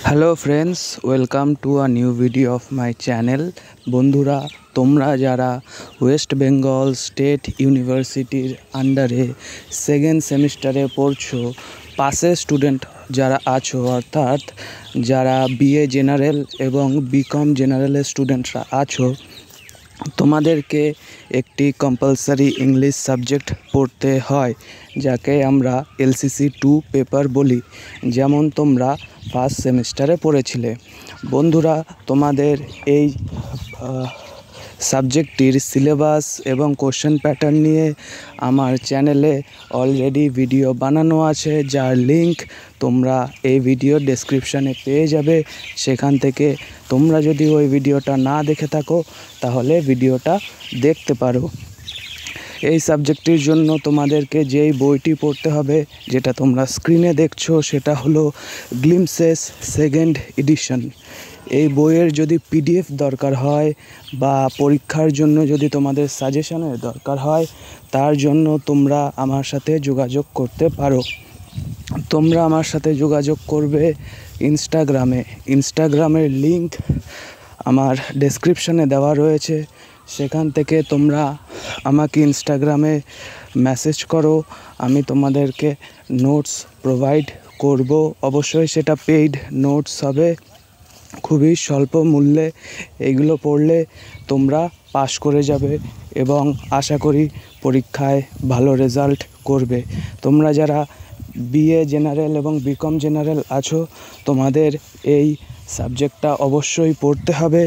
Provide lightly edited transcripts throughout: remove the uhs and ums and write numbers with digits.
Hello friends, welcome to a new video of my channel. বন্ধুরা, তোমরা যারা West Bengal state ইউনিভার্সিটির আন্ডারে সেকেন্ড সেমিস্টারে পড়ছো, পাসের স্টুডেন্ট যারা আছো, অর্থাৎ যারা বিএ জেনারেল এবং বিকম জেনারেলের স্টুডেন্টরা আছো, তোমাদেরকে একটি কম্পালসারি ইংলিশ সাবজেক্ট পড়তে হয়, যাকে আমরা এলসিসি 2 পেপার বলি, যেমন তোমরা ফার্স্ট সেমিস্টারে পড়েছিলে। বন্ধুরা, তোমাদের এই সাবজেক্টটির সিলেবাস এবং কোশ্চেন প্যাটার্ন নিয়ে আমার চ্যানেলে অলরেডি ভিডিও বানানো আছে, যার লিংক তোমরা এই ভিডিও ডেসক্রিপশানে পেয়ে যাবে। সেখান থেকে তোমরা যদি ওই ভিডিওটা না দেখে থাকো তাহলে ভিডিওটা দেখতে পারো। এই সাবজেক্টটির জন্য তোমাদেরকে যেই বইটি পড়তে হবে, যেটা তোমরা স্ক্রিনে দেখছো, সেটা হলো গ্লিমসেস সেকেন্ড এডিশন। এই বইয়ের যদি পিডিএফ দরকার হয় বা পরীক্ষার জন্য যদি তোমাদের সাজেশনের দরকার হয়, তার জন্য তোমরা আমার সাথে যোগাযোগ করতে পারো। তোমরা আমার সাথে যোগাযোগ করবে ইনস্টাগ্রামের লিংক আমার ডেসক্রিপশানে দেওয়া রয়েছে। সেখান থেকে তোমরা আমাকে ইনস্টাগ্রামে মেসেজ করো, আমি তোমাদেরকে নোটস প্রোভাইড করব। অবশ্যই সেটা পেইড নোটস হবে, খুবই স্বল্প মূল্যে। এগুলো পড়লে তোমরা পাশ করে যাবে এবং আশা করি পরীক্ষায় ভালো রেজাল্ট করবে। তোমরা যারা বিএ জেনারেল এবং বিকম জেনারেল আছো, তোমাদের এই সাবজেক্টটা অবশ্যই পড়তে হবে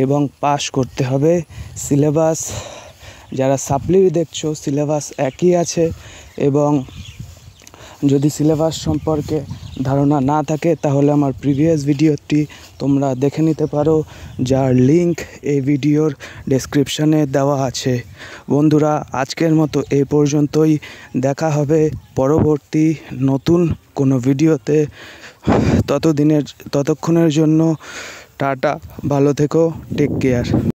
এবং পাশ করতে হবে। সিলেবাস, যারা সাপ্লির দেখছো, সিলেবাস একই আছে, এবং যদি সিলেবাস সম্পর্কে ধারণা না থাকে তাহলে আমার প্রিভিয়াস ভিডিওটি তোমরা দেখে নিতে পারো, যার লিংক এই ভিডিওর ডেসক্রিপশানে দেওয়া আছে। বন্ধুরা, আজকের মতো এই পর্যন্তই। দেখা হবে পরবর্তী নতুন কোনো ভিডিওতে। ততক্ষণের জন্য টাটা, ভালো থেকো, টেক কেয়ার।